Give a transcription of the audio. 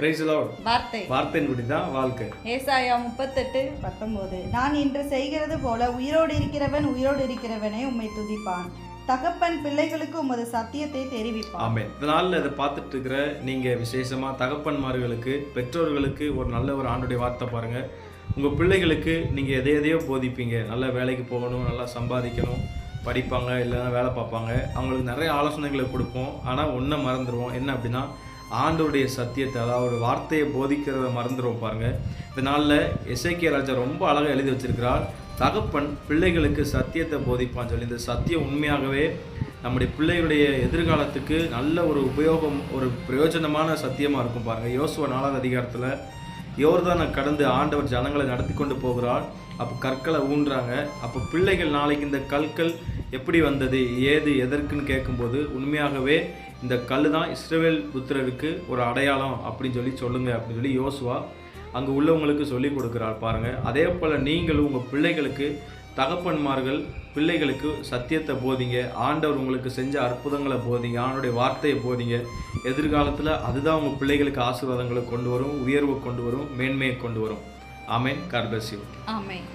Price Lord. வார்த்தை வார்த்தையின்படி தான் வாழ்க்கை. ஏசாயா 38:19 நான் இன்று செய்கிறது போல உயிரோடு இருக்கிறவனே உம்மை துதிப்பான். தகப்பன் பிள்ளைகளுக்கு உமது சத்தியத்தை தெரிவிப்பான். ஆமென். இதனால இதை பார்த்துட்டு இருக்கிற நீங்க விசேஷமா தகப்பன்மார்களுக்கு, பெற்றோர்களுக்கு ஒரு நல்ல ஒரு ஆண்டுடைய வார்த்தை பாருங்க. உங்க பிள்ளைகளுக்கு நீங்க எதையோ போதிப்பீங்க. நல்ல வேலைக்கு போகணும், நல்லா சம்பாதிக்கணும், படிப்பாங்க, இல்லைன்னா வேலை பார்ப்பாங்க. அவங்களுக்கு நிறைய ஆலோசனைகளை கொடுப்போம். ஆனால் ஒன்றை மறந்துடுவோம். என்ன அப்படின்னா, ஆண்டோடைய சத்தியத்தை, அதாவது வார்த்தையை போதிக்கிறத மறந்துடுவோம் பாருங்க. இதனால எசேக்கியா ராஜா ரொம்ப அழகாக எழுதி வச்சிருக்கிறார். தகப்பன் பிள்ளைகளுக்கு சத்தியத்தை போதிப்பான்னு சொல்லி. இந்த சத்தியம் உண்மையாகவே நம்முடைய பிள்ளைகளுடைய எதிர்காலத்துக்கு நல்ல ஒரு உபயோகம், ஒரு பிரயோஜனமான சத்தியமாக இருக்கும் பாருங்கள். யோசுவா 4ஆம் அதிகாரத்தில் யோர்தானை கடந்து ஆண்டவர் ஜனங்களை நடத்தி கொண்டு போகிறார். அப்போ கற்களை ஊன்றாங்க. அப்போ பிள்ளைகள் நாளைக்கு இந்த கற்கள் எப்படி வந்தது, ஏது, எதற்குன்னு கேட்கும்போது உண்மையாகவே இந்த கல் தான் இஸ்ரவேல் புத்திரருக்கு ஒரு அடையாளம் அப்படின்னு சொல்லுங்க அப்படின்னு சொல்லி யோசுவா அங்கே உள்ளவங்களுக்கு சொல்லி கொடுக்குறார் பாருங்கள். அதே போல் நீங்களும் உங்கள் பிள்ளைகளுக்கு, தகப்பன்மார்கள் பிள்ளைகளுக்கு சத்தியத்தை போதிங்க. ஆண்டவர் உங்களுக்கு செஞ்ச அற்புதங்களை போதிங்க. ஆண்டோடைய வார்த்தையை போதிங்க. எதிர்காலத்தில் அதுதான் உங்கள் பிள்ளைகளுக்கு ஆசீர்வாதங்களை கொண்டு வரும், உயர்வை கொண்டு வரும், மேன்மையை கொண்டு வரும். Amen. God bless you. Amen.